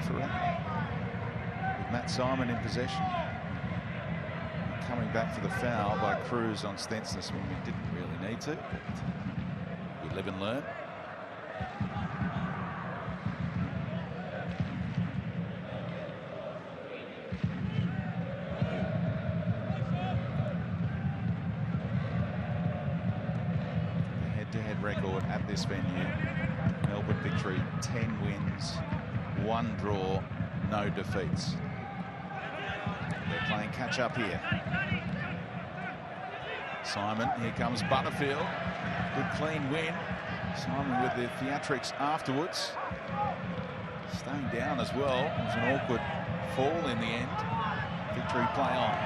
referee. With Matt Simon in possession. Coming back for the foul by Cruz on Stensness when we didn't really need to. But we live and learn. Head-to-head record at this venue. Melbourne victory, 10 wins, 1 draw, no defeats. They're playing catch-up here. Simon, here comes Butterfield. Good clean win. Simon with the theatrics afterwards. Staying down as well. It was an awkward fall in the end. Victory play on.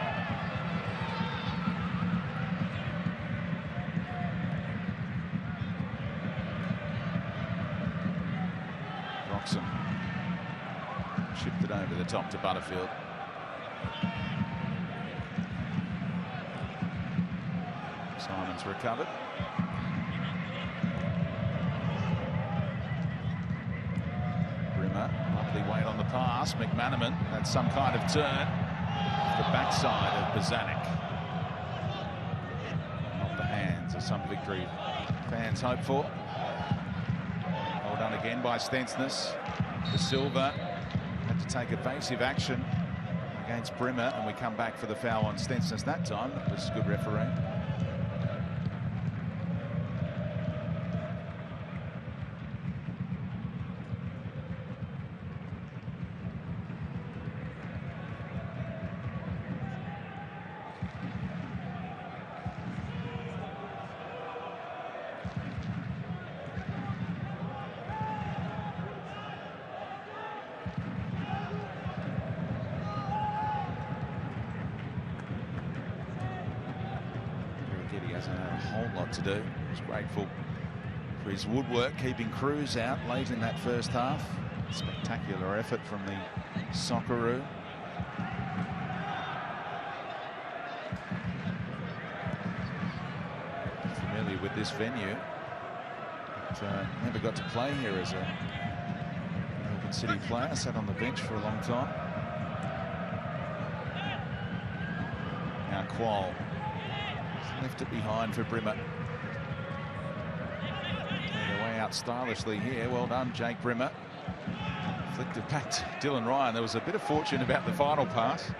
Roxham shipped it over the top to Butterfield. Simon's recovered. Brimmer, lovely weight on the pass. McManaman, that's some kind of turn. The backside of Bozanic. Not the hands of some victory fans hope for. Well done again by Stensness. De Silva had to take evasive action against Brimmer, and we come back for the foul on Stensness that time. That was good refereeing. He hasn't had a whole lot to do. He's grateful for his woodwork, keeping Cruz out late in that first half. Spectacular effort from the Socceroo. Familiar with this venue, but never got to play here as a Melbourne City player. Sat on the bench for a long time. Now Qual left it behind for Brimmer. Their way out stylishly here. Well done, Jake Brimmer. Flicked it back to Dylan Ryan. There was a bit of fortune about the final pass.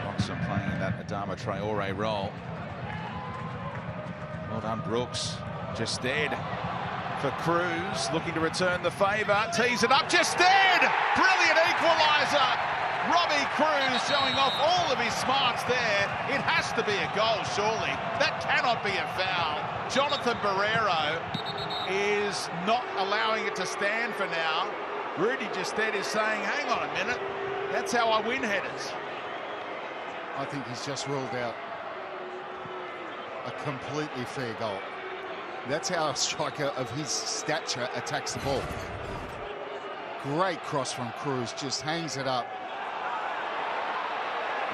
Roxham playing in that Adama Traore role. Well done, Brooks. Justed for Cruz, looking to return the favour. Tees it up, Justed! Brilliant equaliser! Robbie Cruz showing off all of his smarts there. It has to be a goal, surely. That cannot be a foul. Jonathan Barrero is not allowing it to stand for now. Rudy Justed is saying, hang on a minute, that's how I win headers. I think he's just ruled out a completely fair goal. That's how a striker of his stature attacks the ball. Great cross from Cruz, just hangs it up.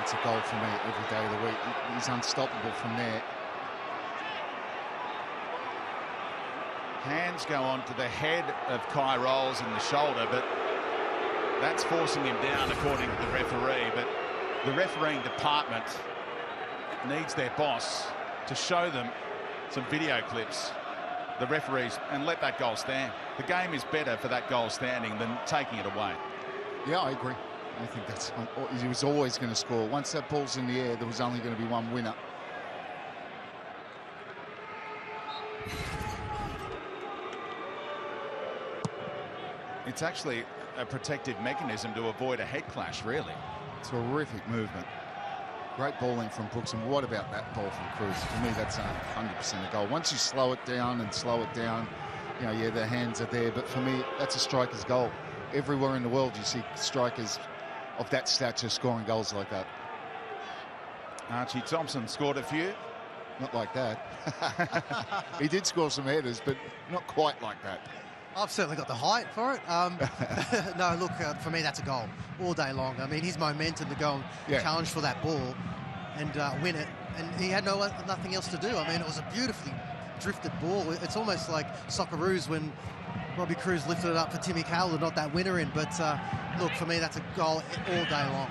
It's a goal for me every day of the week. He's unstoppable from there. Hands go on to the head of Kai Rolls in the shoulder, but that's forcing him down according to the referee. But the refereeing department needs their boss to show them some video clips, the referees, and let that goal stand. The game is better for that goal standing than taking it away. Yeah, I agree. I think that's, he was always going to score. Once that ball's in the air, there was only going to be one winner. It's actually a protective mechanism to avoid a head clash, really. Terrific movement. Great balling from Brooks, and what about that ball from Cruz? For me, that's 100% a goal. Once you slow it down, you know, yeah, the hands are there, but for me, that's a striker's goal. Everywhere in the world, you see strikers of that stature scoring goals like that. Archie Thompson scored a few. Not like that. He did score some headers, but not quite like that. I've certainly got the height for it. No, look, for me, that's a goal all day long. I mean, his momentum to go and challenge for that ball and win it, and he had nothing else to do. I mean, it was a drifted ball. It's almost like Socceroos when Robbie Cruz lifted it up for Timmy Calder, not that winner in. But look, for me, that's a goal all day long.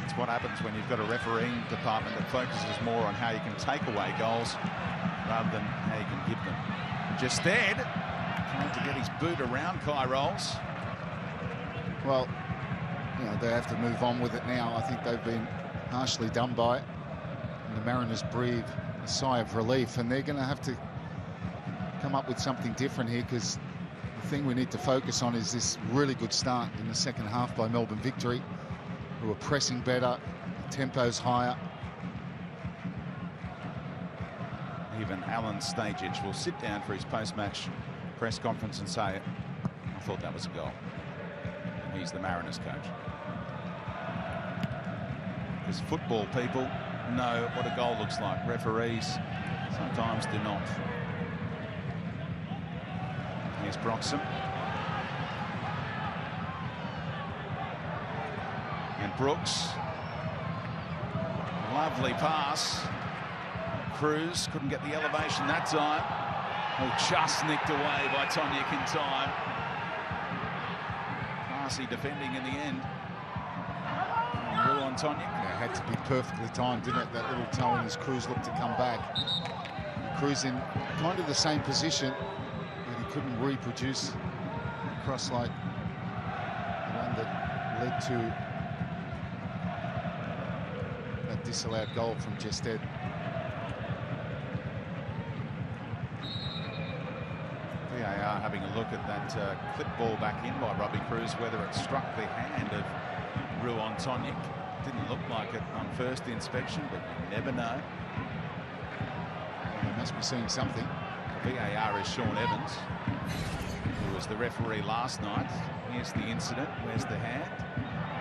It's what happens when you've got a refereeing department that focuses more on how you can take away goals rather than how you can give them. Justad trying to get his boot around Kai Rolls. Well, you know, they have to move on with it now. I think they've been harshly done by it. And the Mariners breathe a sigh of relief, and they're going to have to come up with something different here, because the thing we need to focus on is this really good start in the second half by Melbourne Victory, who are pressing better, the tempo's higher. Even Alan Stajic will sit down for his post-match press conference and say, I thought that was a goal. And he's the Mariners coach. Because football people know what a goal looks like. Referees sometimes do not. Here's Broxham. And Brooks. Lovely pass. Cruz couldn't get the elevation that time. Oh, just nicked away by Tonic in time. Classy defending in the end. Ruan Tonic. Yeah, had to be perfectly timed, didn't it? That little toe in as Cruz looked to come back. Cruz in kind of the same position, but he couldn't reproduce a cross like the one that led to that disallowed goal from Justad. VAR having a look at that clip ball back in by Robbie Cruz, whether it struck the hand of Ruan Tonic. Didn't look like it on first inspection, but you never know. They must be seeing something. VAR is Sean Evans, who was the referee last night. Here's the incident. Where's the hand?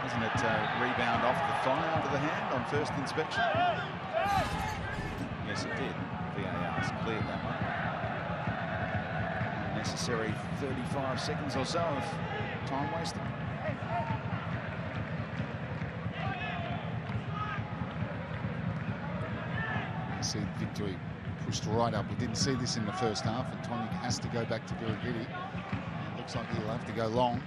Isn't it rebound off the thigh onto the hand on first inspection? Yes, it did. VAR has cleared that one. Necessary 35 seconds or so of time wasted. See Victory pushed right up. We didn't see this in the first half, and Tonic has to go back to Virigidi. Looks like he'll have to go long.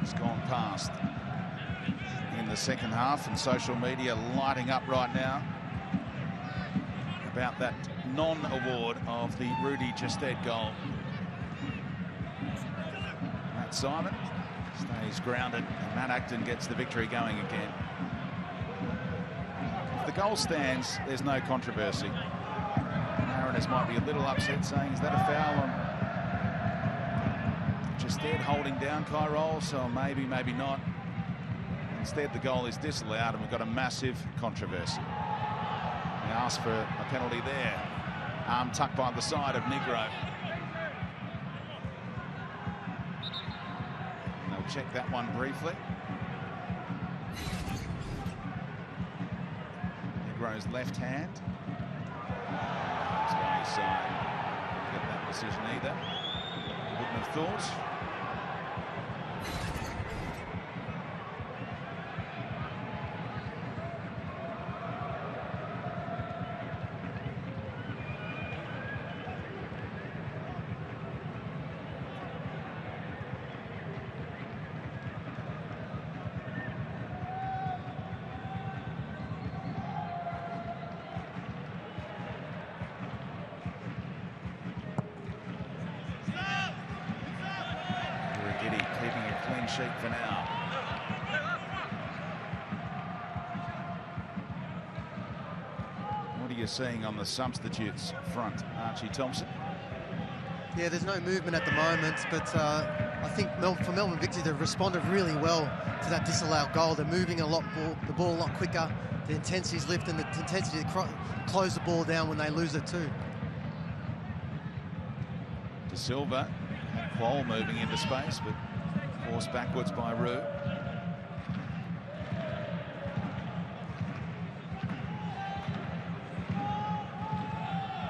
It's gone past in the second half, and social media lighting up right now about that non-award of the Rudy Justad goal. Matt Simon stays grounded, and Matt Acton gets the victory going again. If the goal stands, there's no controversy. Mariners might be a little upset, saying, is that a foul on Justad holding down Kai Rolls? So maybe, maybe not. Instead, the goal is disallowed, and we've got a massive controversy. He asked for a penalty there. Arm tucked by the side of Negro. And they'll check that one briefly. Negro's left hand. It's by his side. Didn't get that decision either. Wouldn't have thought. Keeping a clean sheet for now. What are you seeing on the substitutes front, Archie Thompson? Yeah, there's no movement at the moment, but I think for Melbourne Victory, they've responded really well to that disallowed goal. They're moving the ball a lot quicker. The intensity's lifting, the intensity to close the ball down when they lose it too. De Silva, Quoll moving into space, but forced backwards by Roux.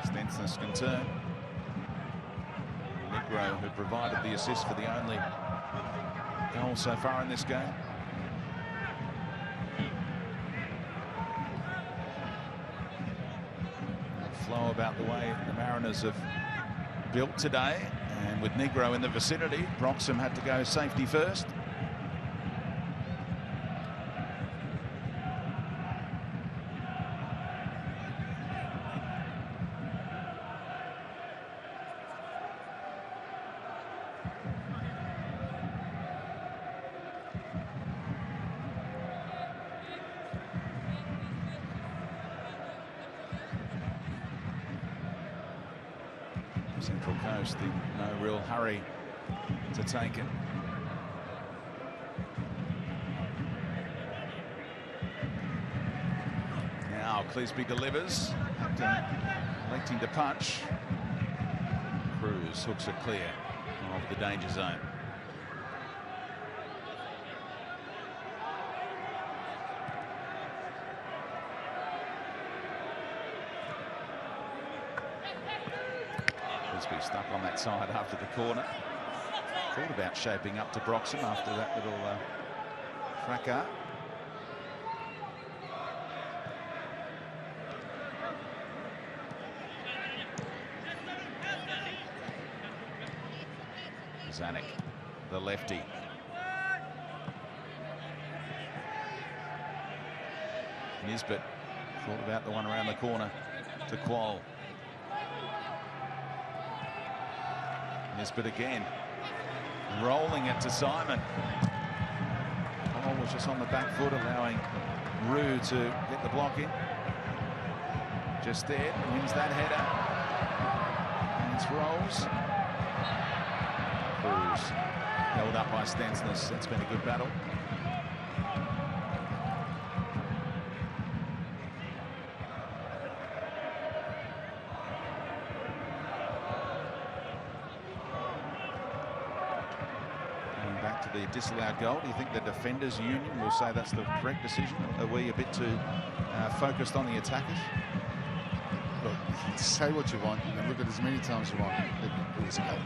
Stensness can turn. Negro, who provided the assist for the only goal so far in this game. Flow about the way the Mariners have built today, and with Negro in the vicinity, Broxham had to go safety first. Central Coast in no real hurry to take it. Now Clisby delivers, electing to punch. Cruz hooks it clear of the danger zone. Stuck on that side after the corner. Thought about shaping up to Broxham after that little fracas. Zanuck, the lefty. Nisbet thought about the one around the corner to Quoll. Nisbet again, rolling it to Simon. Quoll was just on the back foot, allowing Roux to get the block in. Just there, wins that header. And it's Rolls. Cruz held up by Stensness. That's been a good battle. The disallowed goal. Do you think the defenders union will say that's the correct decision? Are we a bit too focused on the attackers? Look, say what you want and look at as many times as you want. It was a goal.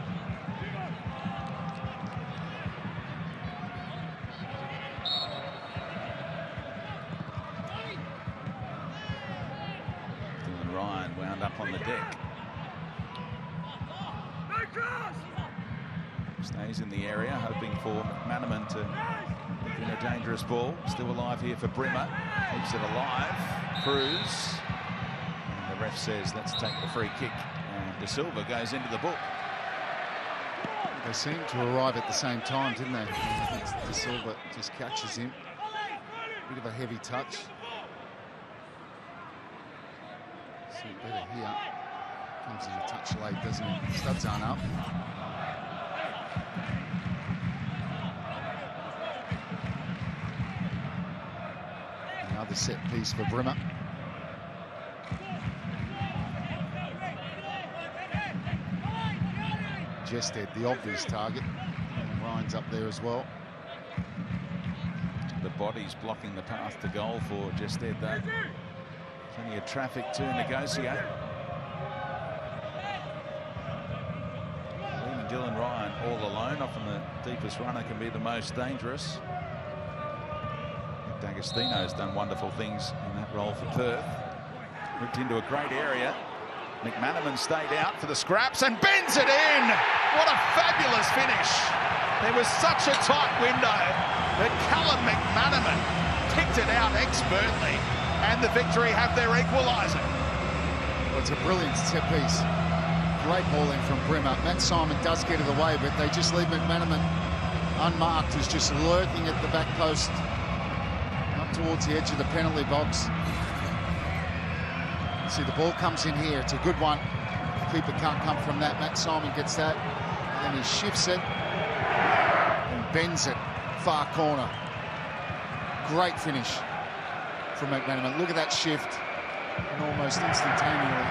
Dylan Ryan wound up on the deck. Stays in the area, hoping for McManaman to put in a dangerous ball. Still alive here for Brimmer. Keeps it alive. Cruz. And the ref says, let's take the free kick. And De Silva goes into the book. They seemed to arrive at the same time, didn't they? De Silva just catches him. Bit of a heavy touch. See it better here. Comes in a touch late, doesn't he? Studs aren't up. Another set piece for Brimmer. Jested, the obvious target. And Ryan's up there as well. The body's blocking the path to goal for Jested, though. Plenty of traffic to negotiate. Leaving Dylan Ryan all alone, often the deepest runner can be the most dangerous. D'Agostino's done wonderful things in that role for Perth. Whipped into a great area. McManaman stayed out for the scraps and bends it in. What a fabulous finish. There was such a tight window that Callum McManaman picked it out expertly, and the Victory have their equaliser. Well, it's a brilliant set piece. Great bowling from Brimmer. Matt Simon does get it away, but they just leave McManaman unmarked, who's just lurking at the back post up towards the edge of the penalty box. See, the ball comes in here. It's a good one. The keeper can't come from that. Matt Simon gets that. And then he shifts it and bends it. Far corner. Great finish. from McManaman. Look at that shift, and almost instantaneously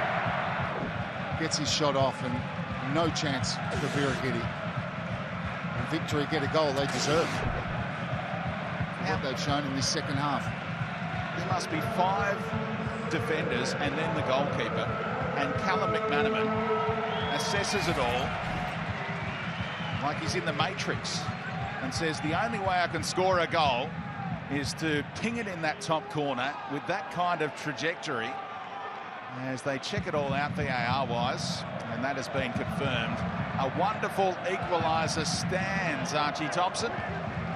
gets his shot off, and no chance for Birighitti. And Victory get a goal they deserve. What they've shown in this second half. There must be 5 defenders and then the goalkeeper. And Callum McManaman assesses it all like he's in the Matrix and says the only way I can score a goal is to ping it in that top corner with that kind of trajectory. As they check it all out VAR-wise, and that has been confirmed. A wonderful equaliser stands, Archie Thompson.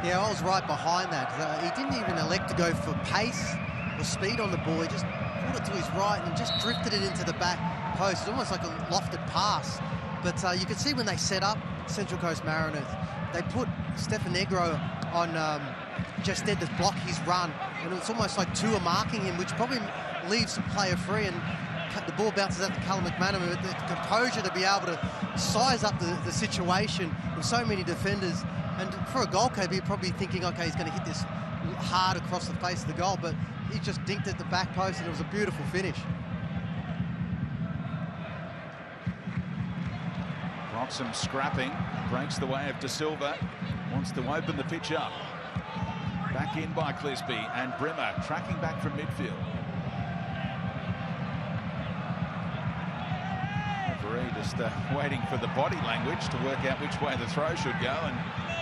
Yeah, I was right behind that. He didn't even elect to go for pace or speed on the ball. He just pulled it to his right and just drifted it into the back post. It's almost like a lofted pass. But you can see when they set up Central Coast Mariners, they put Stefan Negro on just there to block his run. And it's almost like 2 are marking him, which probably leaves the player free, and the ball bounces out to Callum McManaman. With the composure to be able to size up the situation with so many defenders. And for a goalkeeper, you're probably thinking, okay, he's going to hit this hard across the face of the goal, but he just dinked at the back post, and it was a beautiful finish. Roxham scrapping, breaks the way of De Silva, wants to open the pitch up. Back in by Clisby, and Brimmer tracking back from midfield. Referee just waiting for the body language to work out which way the throw should go, and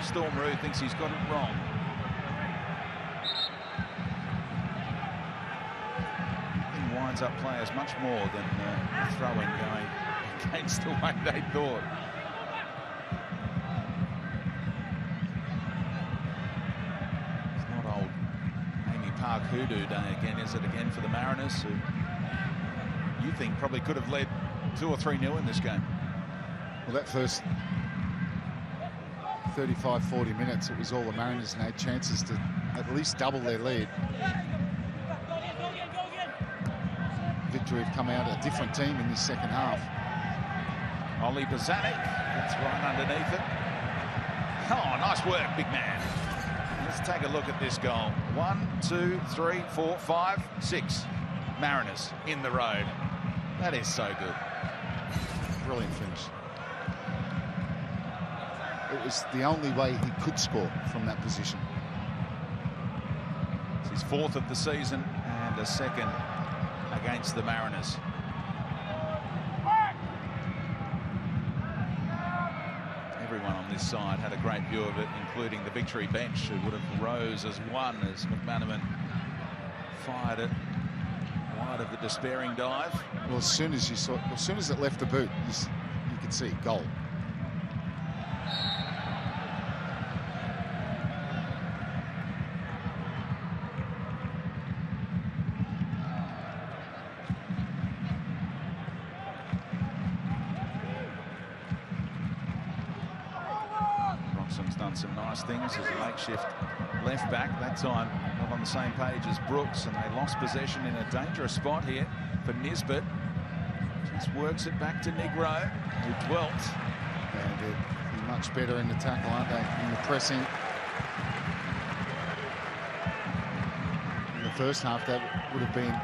Storm Roux thinks he's got it wrong. He winds up players much more than throwing going against the way they thought. It's not old Amy Park Hoodoo Day again, is it, again for the Mariners, who you think probably could have led 2 or 3-0 in this game? Well, that first 35-40 minutes, it was all the Mariners and had chances to at least double their lead. Victory have come out a different team in this second half. Ollie Bozanic gets right underneath it. Oh, nice work, big man. Let's take a look at this goal. 1, 2, 3, 4, 5, 6 Mariners in the road. That is so good. Brilliant finish. It was the only way he could score from that position. It's his 4th of the season and a 2nd against the Mariners. Everyone on this side had a great view of it, including the Victory bench, who would have rose as one as McManaman fired it wide of the despairing dive. Well, as soon as it left the boot, you could see goal. Done some nice things as a makeshift left back, that time not on the same page as Brooks, and they lost possession in a dangerous spot here for Nisbet. Just works it back to Negro, who dwelt. And they're much better in the tackle, aren't they, in the pressing. In the first half, that would have been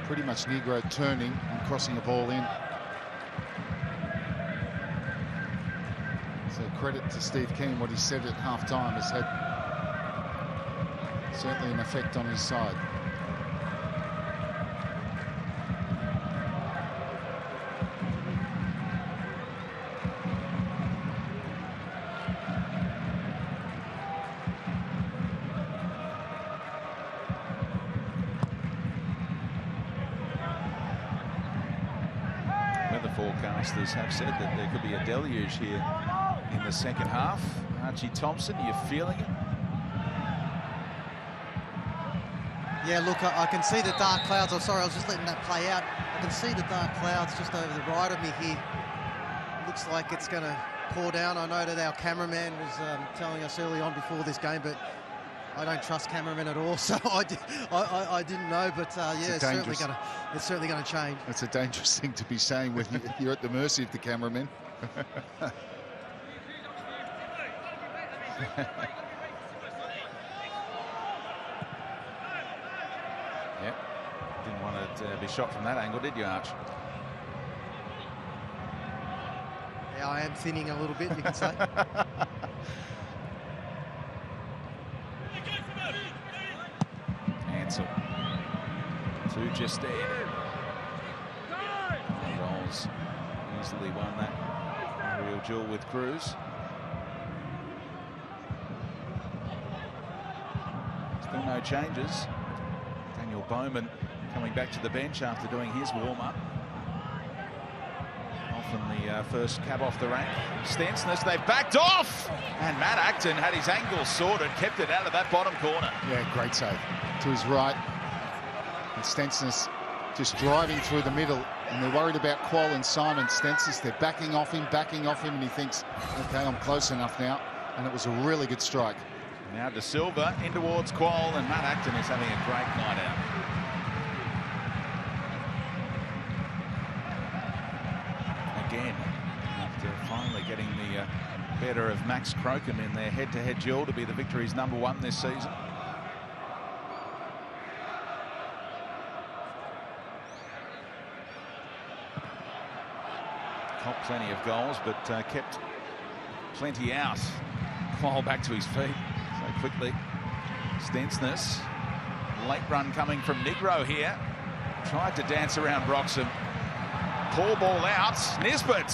pretty much Negro turning and crossing the ball in. So credit to Steve Keane, what he said at half-time has had certainly an effect on his side. Weather forecasters have said that there could be a deluge here in the second half. Archie Thompson, are you feeling it? Yeah, look, I can see the dark clouds. I'm sorry, I was just letting that play out. I can see the dark clouds just over the right of me here. Looks like it's going to pour down. I know that our cameraman was telling us early on before this game, but I don't trust cameramen at all, so I didn't know. But yeah, it's certainly going to change. It's a dangerous thing to be saying when you're at the mercy of the cameraman. be shot from that angle, did you, Arch? Yeah, I am thinning a little bit, you can say. Ansel to Justine. Rolls easily won that real duel with Cruz. Still no changes. Daniel Bowman coming back to the bench after doing his warm-up. Often the first cab off the rank. Stensness, they've backed off! And Matt Acton had his angle sorted, kept it out of that bottom corner. Yeah, great save. To his right. And Stensness just driving through the middle. And they're worried about Qual and Simon. Stensness, they're backing off him, and he thinks, OK, I'm close enough now. And it was a really good strike. Now De Silva in towards Qual, and Matt Acton is having a great night out. Again, after finally getting the better of Max Crocombe in their head-to-head duel to be the Victory's #1 this season. Caught plenty of goals, but kept plenty out. Qual back to his feet so quickly. Stensness, late run coming from Negro here. Tried to dance around Broxham. Poor ball out. Nisbet.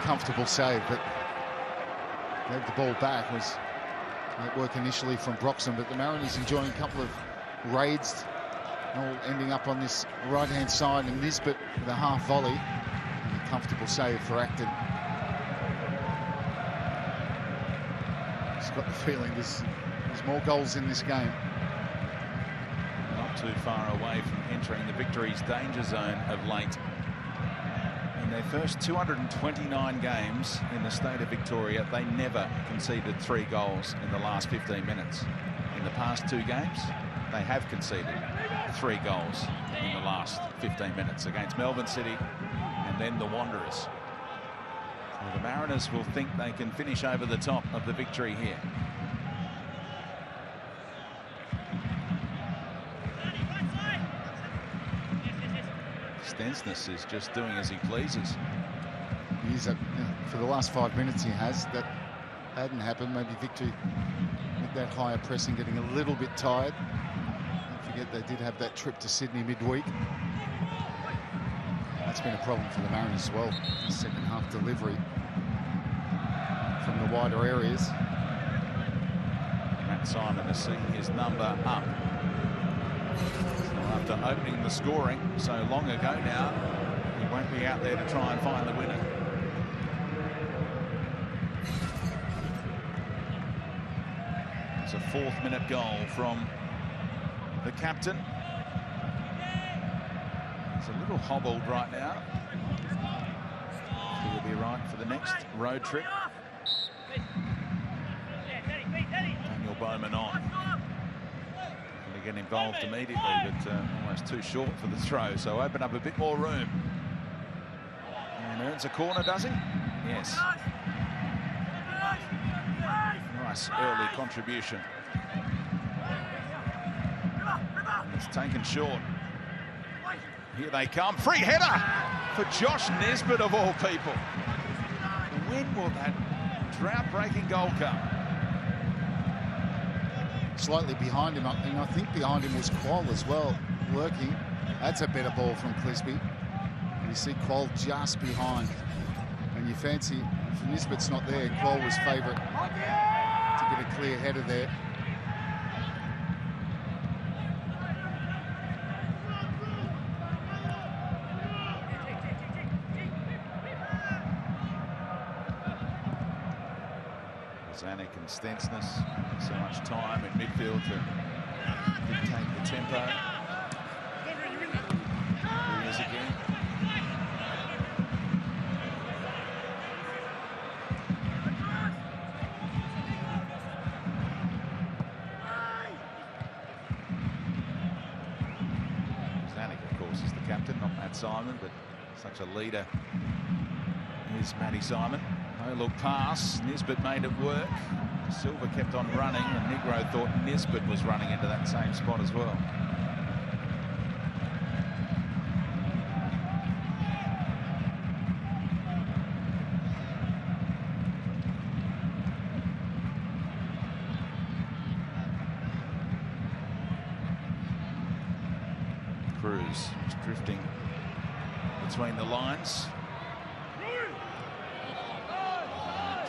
Comfortable save, but gave the ball back. Was at work initially from Broxham, but the Mariners enjoying a couple of raids, all ending up on this right-hand side, and Nisbet with a half volley. And a comfortable save for Acton. He's got the feeling there's more goals in this game. Not too far away from entering the Victory's danger zone of late. In their first 229 games in the state of Victoria, they never conceded 3 goals in the last 15 minutes. In the past 2 games, they have conceded 3 goals in the last 15 minutes against Melbourne City and then the Wanderers. So the Mariners will think they can finish over the top of the Victory here. Stensness is just doing as he pleases. He's for the last 5 minutes he has. That hadn't happened. Maybe Victory with that higher pressing getting a little bit tired. Don't forget they did have that trip to Sydney midweek. That's been a problem for the Mariners as well. The second half delivery from the wider areas. Matt Simon has seen his number up. After opening the scoring so long ago now, he won't be out there to try and find the winner. It's a 4th minute goal from the captain. He's a little hobbled right now. He will be right for the next road trip. Daniel Bowman on. Get involved immediately, but almost too short for the throw, so open up a bit more room. And earns a corner, does he? Yes. Nice early contribution. And it's taken short. Here they come. Free header for Josh Nisbet of all people. When will that drought-breaking goal come? Slightly behind him, and I think behind him was Qual as well, lurking. That's a better ball from Clisby. And you see Qual just behind. And you fancy, if Nisbet's not there, Qual was favourite to get a clear header there. Zanuck and Stensness, so much time in midfield to dictate the tempo. Here he is again. Zanuck, of course, is the captain, not Matt Simon, but such a leader is Matty Simon. No look pass. Nisbet made it work. Silva kept on running, and Negro thought Nisbet was running into that same spot as well. Cruz, just drifting between the lines.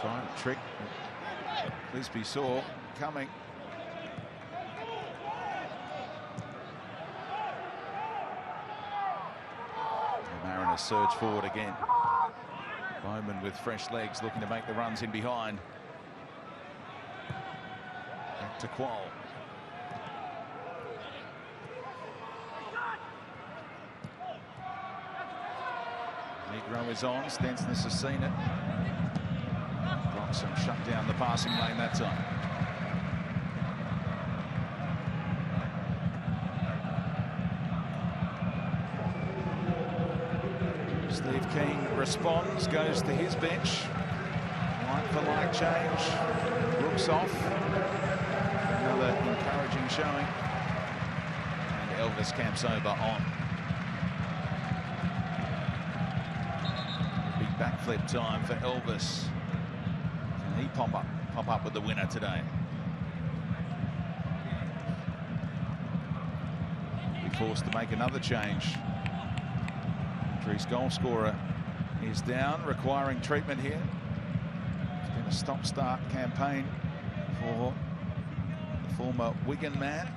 Trying to trick Lisby saw coming. The Mariners surge forward again. Bowman with fresh legs looking to make the runs in behind. Back to Qual. Negro is on. Stensness has seen it. Broxham shut down the passing lane that time. Steve Keane responds, goes to his bench. Like for like change. Brooks off. Another encouraging showing. And Elvis Campsober on. Big backflip time for Elvis. Can he pop up with the winner today? Be forced to make another change. His goal scorer is down, requiring treatment here. It's been a stop-start campaign for the former Wigan man.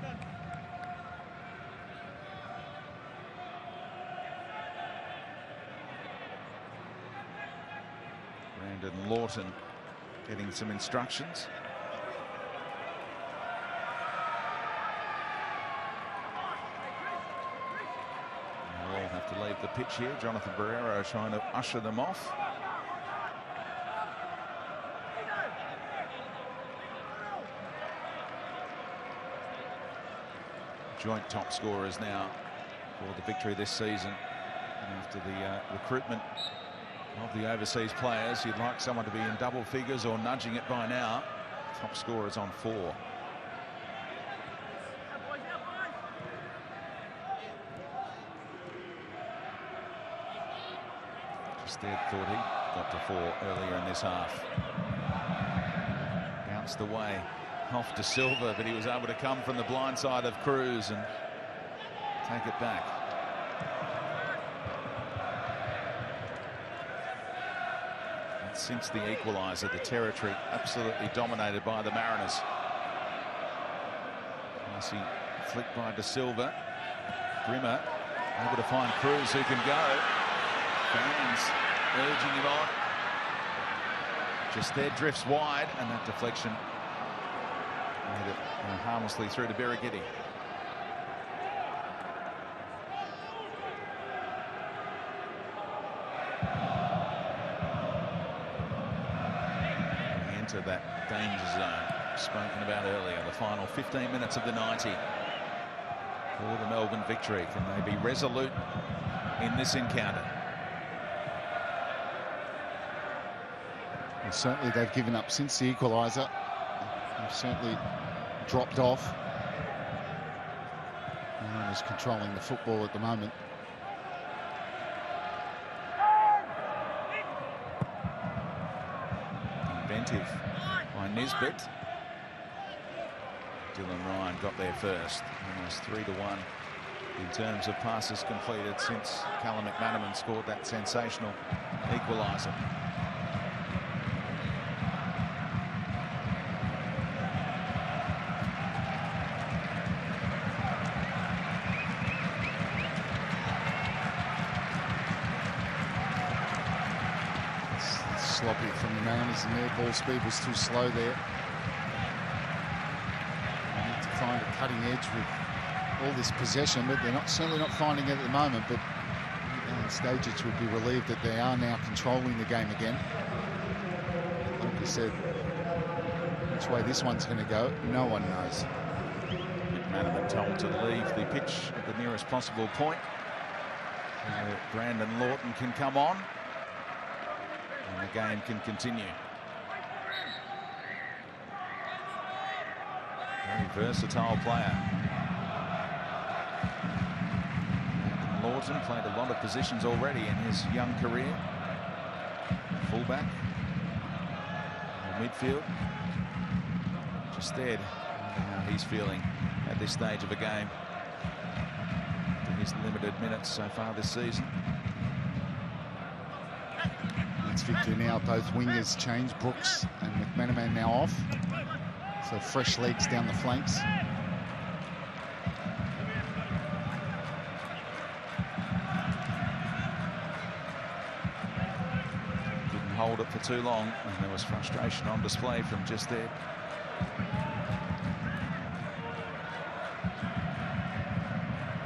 Brandon Lawton getting some instructions. To leave the pitch here. Jonathan Barrero trying to usher them off. Joint top scorers now for the victory this season. And after the recruitment of the overseas players, you'd like someone to be in double figures or nudging it by now. Top scorers on 4. Stead thought he got to 4 earlier in this half. Bounced away off to Silva, but he was able to come from the blind side of Cruz and take it back. And since the equaliser, the territory absolutely dominated by the Mariners. Nice flick by De Silva. Brimmer able to find Cruz, who can go. Fans urging him on. Just there, drifts wide, and that deflection made it harmlessly through to Birighitti. We enter that danger zone spoken about earlier. The final 15 minutes of the 90 for the Melbourne victory. Can they be resolute in this encounter? And certainly they've given up since the equaliser. They've certainly dropped off. And is controlling the football at the moment. Inventive by Nisbet. Dylan Ryan got there first. Almost 3-1 in terms of passes completed since Callum McManaman scored that sensational equaliser. Sloppy from the Mariners, and their ball speed was too slow there. They need to find a cutting edge with all this possession, but they're certainly not finding it at the moment. But Stajic would be relieved that they are now controlling the game again. Like I said, which way this one's going to go, no one knows. McManaman told to leave the pitch at the nearest possible point. Brandon Lawton can come on. And the game can continue. Very versatile player. Lawton played a lot of positions already in his young career. Fullback, or midfield. Just dead. How he's feeling at this stage of a game. To his limited minutes so far this season. That's victory now. Both wingers change. Brooks and McManaman now off. So fresh legs down the flanks. Didn't hold it for too long, and there was frustration on display from just there.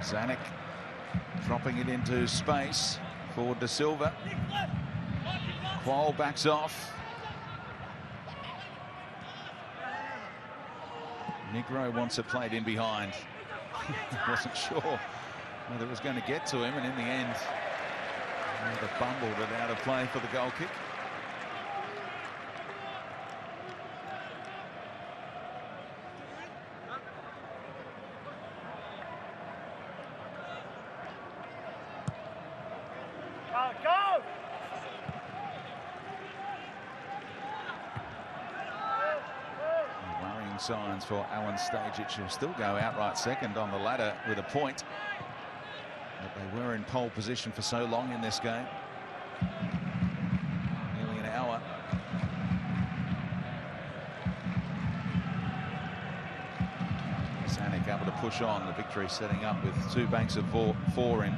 Zanuck dropping it into space for De Silva. Qual backs off. Negro wants it played in behind. Wasn't sure whether it was going to get to him, and in the end, they bumbled it out of play for the goal kick. Signs for Alan Stajic, who'll still go outright second on the ladder with a point. But they were in pole position for so long in this game. Nearly an hour. Zanuck able to push on. The victory setting up with two banks of four in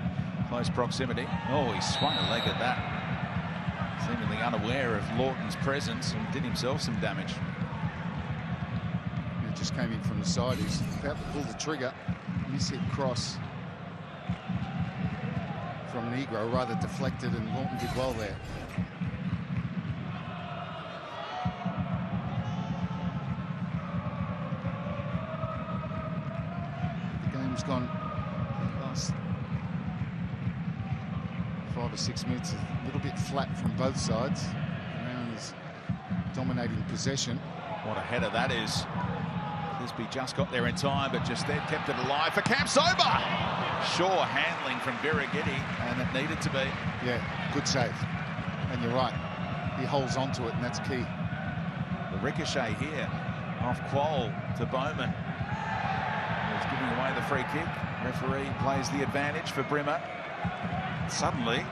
close proximity. Oh, he swung a leg at that. Seemingly unaware of Lawton's presence and did himself some damage. Just came in from the side. He's about to pull the trigger. Miss-hit cross from Negro, rather deflected, and Lawton did well there. The game's gone last 5 or 6 minutes, a little bit flat from both sides. Brown is dominating possession. What a header that is. Bisbee just got there in time, but just there kept it alive for Campsober. Sure handling from Birighitti, and it needed to be. Yeah, good save. And you're right, he holds on to it, and that's key. The ricochet here off Qual to Bowman. He's giving away the free kick. Referee plays the advantage for Brimmer. Suddenly,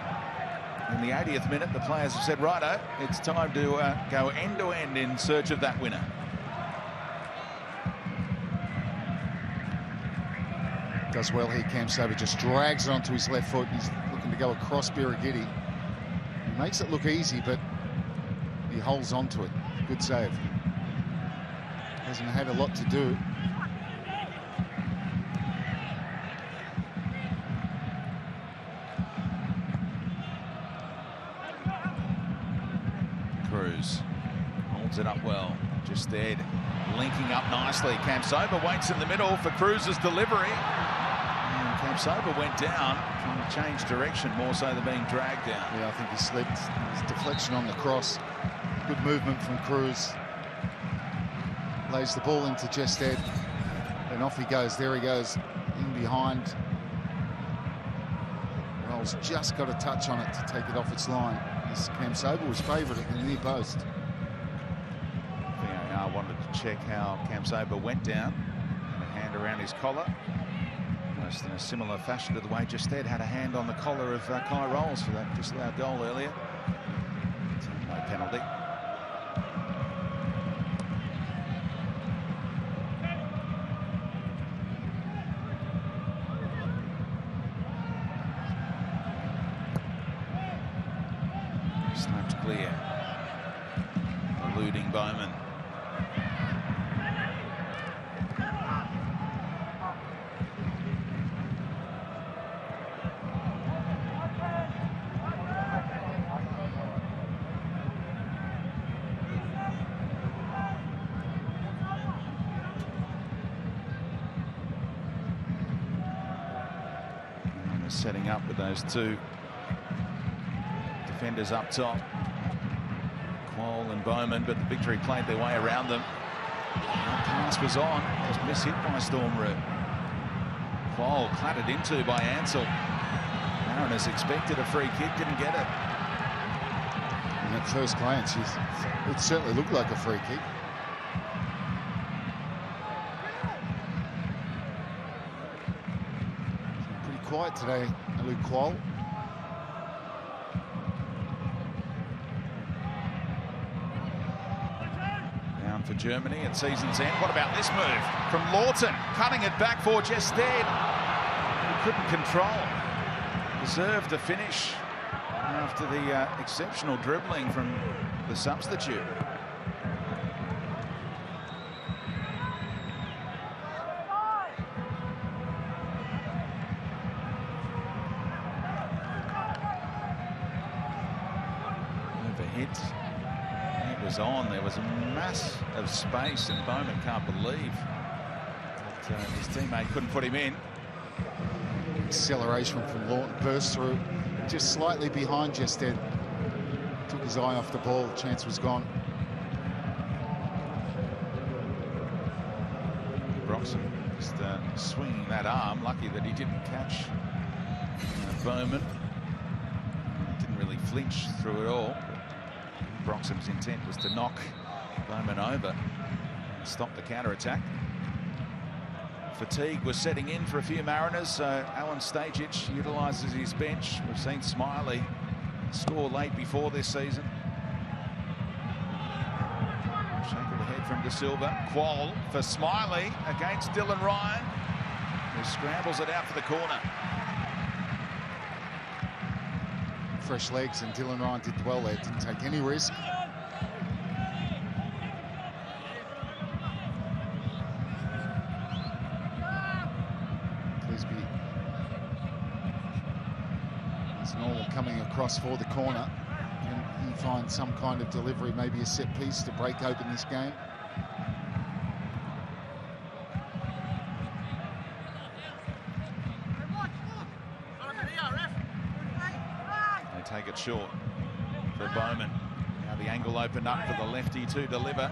in the 80th minute, the players have said, righto, it's time to go end-to-end in search of that winner. Does well here, Campsober just drags it onto his left foot. He's looking to go across Birighitti. He makes it look easy, but he holds on to it. Good save. Hasn't had a lot to do. Cruz holds it up well. Just there, linking up nicely. Campsober waits in the middle for Cruz's delivery. Campsober went down, trying to change direction more so than being dragged down. Yeah, I think he slipped. His deflection on the cross. Good movement from Cruz. Lays the ball into Jested. And off he goes. There he goes. In behind. Rolls just got a touch on it to take it off its line. This Campsober was favourite at the near post. VAR wanted to check how Campsober went down. And a hand around his collar. Almost in a similar fashion to the way Jested had a hand on the collar of Kai Rolls for that disallowed goal earlier. So no penalty. Snapped clear. Eluding Bowman. Setting up with those two defenders up top, Qual and Bowman, but the victory played their way around them. That pass was on, it was mishit by Stormroot. Qual clattered into by Ansell. Mariners expected a free kick, didn't get it. And at first glance, it certainly looked like a free kick. quiet today, Luke Quoll. Down for Germany at season's end. What about this move from Lawton? Cutting it back for Jested. He couldn't control. Deserved the finish after the exceptional dribbling from the substitute. Overhit. It was on. There was a mass of space, and Bowman can't believe that his teammate couldn't put him in. Acceleration from Lawton, burst through, just slightly behind Jested. Took his eye off the ball, chance was gone. Broxham just swinging that arm, lucky that he didn't catch Bowman. Didn't really flinch through it all. Broxham's intent was to knock Bowman over and stop the counter-attack. Fatigue was setting in for a few Mariners, so Alan Stajic utilises his bench. We've seen Smiley score late before this season. Shake of the head from De Silva. Quoll for Smiley against Dylan Ryan, who scrambles it out for the corner. Fresh legs, and Dylan Ryan did well there, didn't take any risk. Coming across for the corner. Can he find some kind of delivery, maybe a set piece to break open this game? They take it short for Bowman. Now the angle opened up for the lefty to deliver.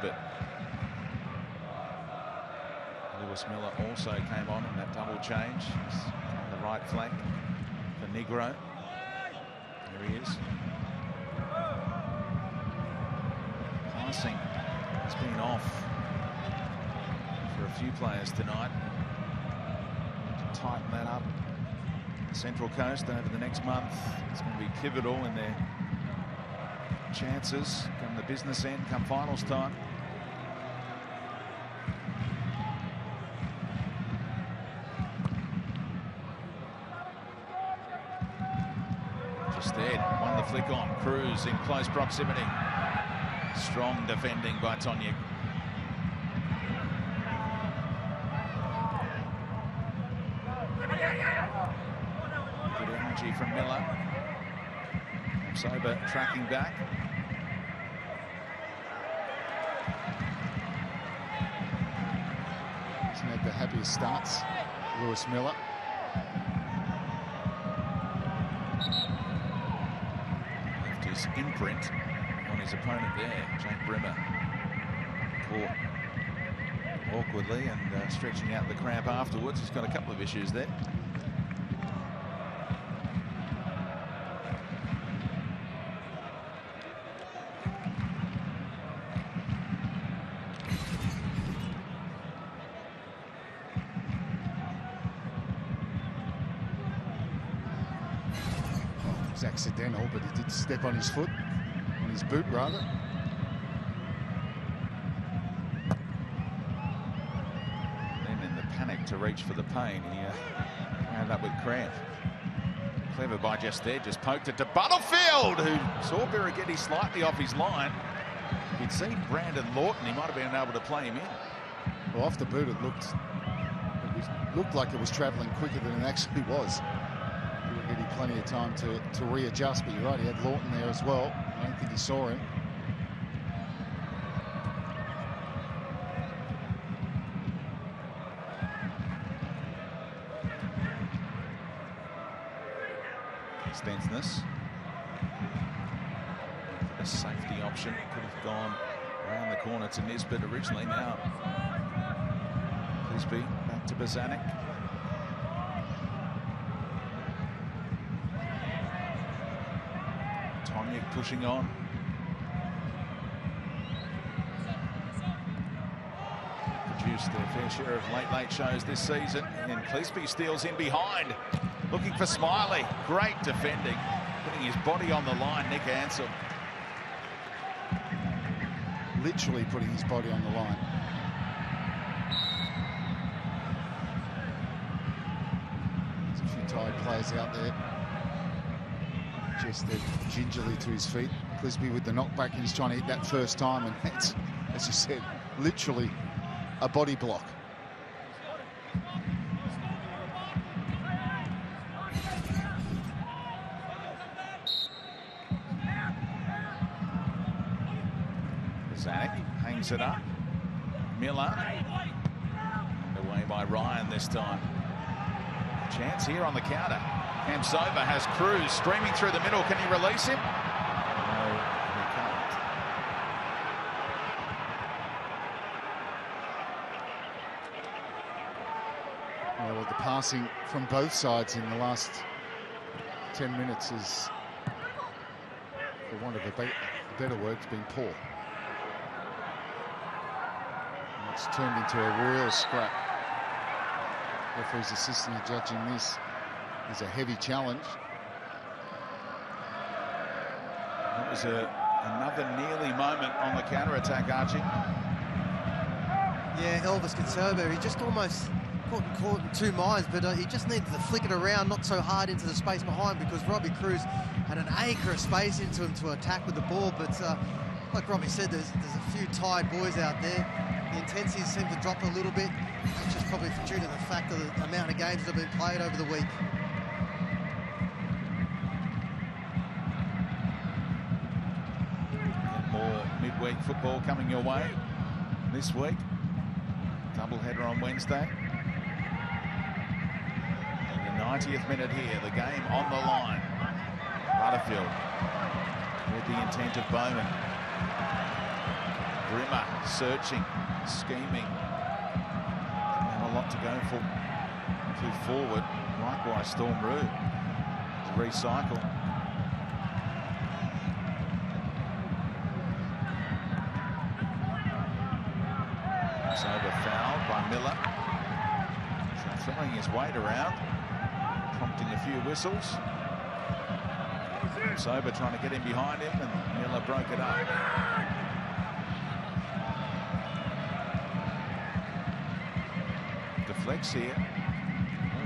But Lewis Miller also came on in that double change. He's on the right flank for Negro. There he is. Passing has been off for a few players tonight. To tighten that up. Central Coast over the next month. It's going to be pivotal in their chances come the business end, come finals time. Jested won the flick on. Cruz in close proximity. Strong defending by Tonyuk. Good energy from Miller. Sober tracking back. Hasn't had the happiest starts, Lewis Miller. Left his imprint on his opponent there, Jake Brimmer. Caught awkwardly and stretching out the cramp afterwards. He's got a couple of issues there. It was accidental, but he did step on his foot, on his boot rather. Then in the panic to reach for the pain, he wound up with cramp. Clever by Jested, just poked it to Butterfield, who saw Birighitti slightly off his line. If he'd seen Brandon Lawton, he might have been able to play him in. Well, off the boot, it looked like it was travelling quicker than it actually was. Birighitti plenty of time to readjust, but you're right, he had Lawton there as well. I don't think he saw him. Stensness. A safety option. Could have gone around the corner to Nisbet originally. Now Clisby back to Bozanic. Matchweek pushing on. Produced their fair share of late shows this season, and Clisby steals in behind, looking for Smiley. Great defending, putting his body on the line. Nick Ansell. Literally putting his body on the line. There's a few tired players out there. Just gingerly to his feet. Clisby with the knockback, and he's trying to hit that first time, and it's, as you said, literally a body block. Zanuck hangs it up. Miller. Away by Ryan this time. Chance here on the counter. Kamsoba has Cruz streaming through the middle. Can he release him? No, he can't. Well, the passing from both sides in the last 10 minutes is, for want of a better word, been poor. And it's turned into a royal scrap. Referee's assistant judging this is a heavy challenge. That was another nearly moment on the counter-attack, Archie. Yeah, Elvis Kamsoba, he just almost caught in two minds, but he just needed to flick it around, not so hard into the space behind, because Robbie Cruz had an acre of space into him to attack with the ball. But like Robbie said, there's a few tired boys out there. The intensity seemed to drop a little bit, which is probably due to the fact of the amount of games that have been played over the week. More midweek football coming your way this week. Doubleheader on Wednesday. In the 90th minute here, the game on the line. Butterfield with the intent of Bowman. Brimmer searching, scheming. Didn't have a lot to go for to forward. Likewise, Storm Roux to recycle. Sober fouled by Miller. Throwing his weight around, prompting a few whistles. Sober trying to get in behind him, and Miller broke it up. Deflects here,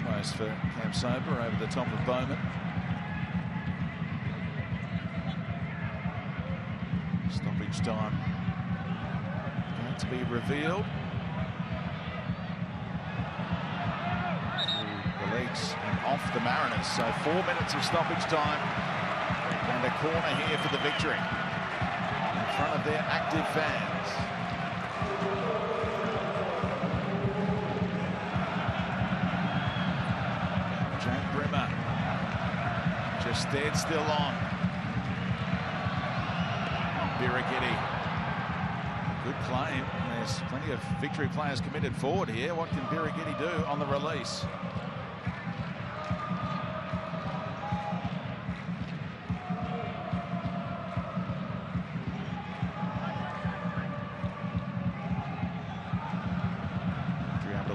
almost for Kamsoba over the top of Bowman. Stoppage time going to be revealed. The legs and off the Mariners, so 4 minutes of stoppage time and a corner here for the victory in front of their active fans. Jack Brimmer just dead still on. Birighitti, good claim. There's plenty of victory players committed forward here. What can Birighitti do on the release?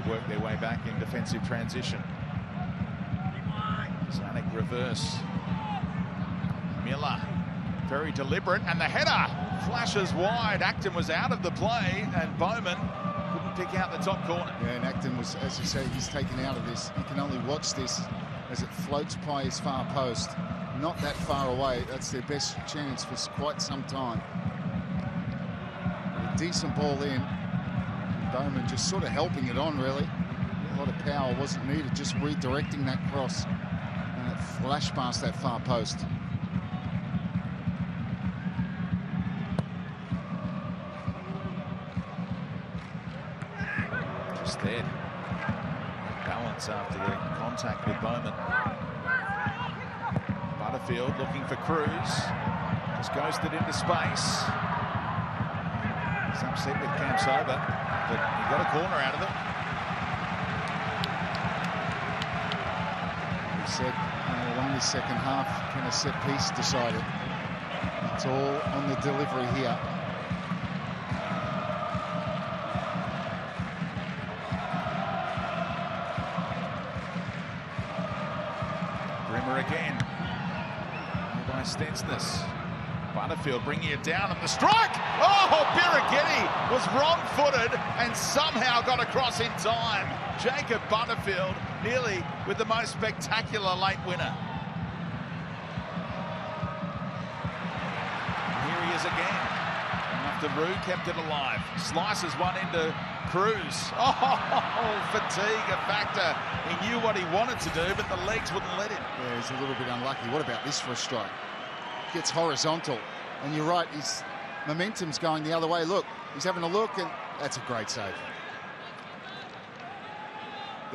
Work their way back in defensive transition. Zanuck reverse. Miller, very deliberate, and the header flashes wide. Acton was out of the play, and Bowman couldn't pick out the top corner. Yeah, and Acton was, as you say, he's taken out of this. You can only watch this as it floats by his far post. Not that far away. That's their best chance for quite some time. A decent ball in. Bowman just sort of helping it on, really. A lot of power wasn't needed, just redirecting that cross, and it flashed past that far post. Just there. Balance after the contact with Bowman. Butterfield looking for Cruz. Just ghosted into space. He's upset with Kamsoba. But he got a corner out of it. We said along the second half, can a set piece decided. It's all on the delivery here. Brimmer again. By Stensness. Butterfield bringing it down and the strike! Oh, Birighitti was wrong-footed and somehow got across in time. Jacob Butterfield nearly with the most spectacular late winner. And here he is again. After Rue kept it alive. Slices one into Cruz. Oh, fatigue a factor. He knew what he wanted to do, but the legs wouldn't let him. Yeah, he's a little bit unlucky. What about this for a strike? Gets horizontal, and you're right, his momentum's going the other way. Look, he's having a look, and that's a great save.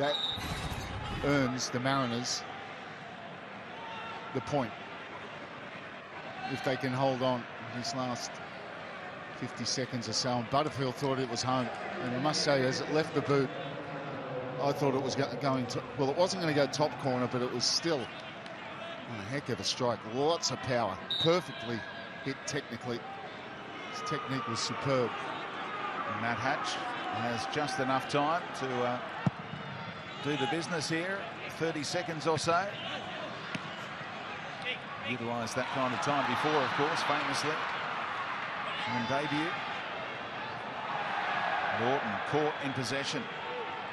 That earns the Mariners the point. If they can hold on this last 50 seconds or so, and Butterfield thought it was home. And I must say, as it left the boot, I thought it was going to, well, it wasn't going to go top corner, but it was still a heck of a strike. Lots of power. Perfectly hit technically. His technique was superb. And Matt Hatch has just enough time to do the business here. 30 seconds or so. Utilised that kind of time before, of course, famously. On debut. Norton caught in possession.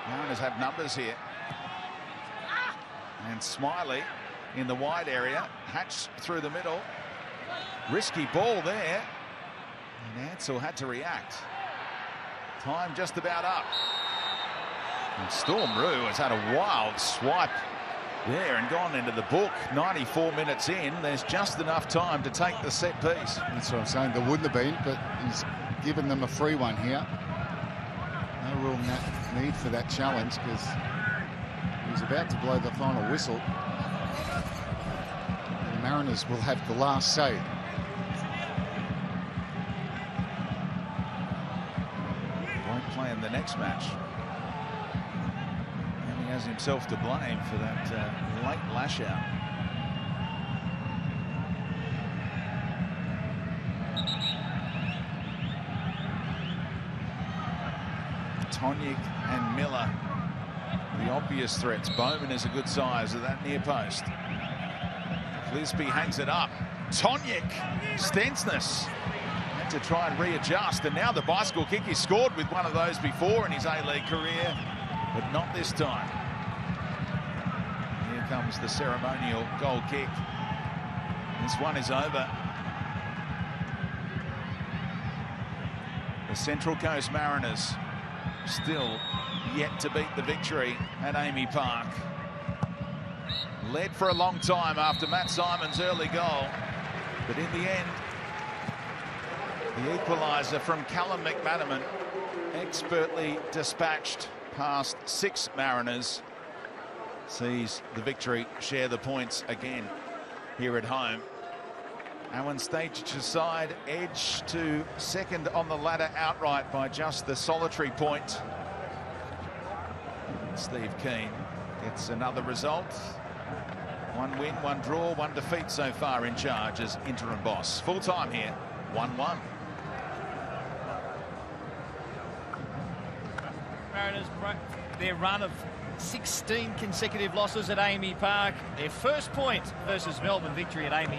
Mariners have numbers here. And Smiley in the wide area. Hatch through the middle. Risky ball there. And Ansell had to react. Time just about up. And Storm Rue has had a wild swipe there and gone into the book. 94 minutes in. There's just enough time to take the set piece. That's what I'm saying. There wouldn't have been, but he's given them a free one here. No real need for that challenge because he was about to blow the final whistle. The Mariners will have the last say. Won't play in the next match. And he has himself to blame for that late lash out. Tonic and Miller, the obvious threats. Bowman is a good size of that near post. Lisby hangs it up. Tonic, Stensness had to try and readjust, and now the bicycle kick. He scored with one of those before in his A-League career, but not this time. Here comes the ceremonial goal kick. This one is over. The Central Coast Mariners still yet to beat the victory at Amy Park. Led for a long time after Matt Simon's early goal, but in the end, the equalizer from Callum McManaman, expertly dispatched past 6 Mariners, sees the victory share the points again here at home. Alan Stage's side edge to second on the ladder outright by just the solitary point. Steve Keane gets another result. 1 win, 1 draw, 1 defeat so far in charge as interim boss. Full time here, 1-1. Mariners broke their run of 16 consecutive losses at Amy Park. Their first point versus Melbourne victory at Amy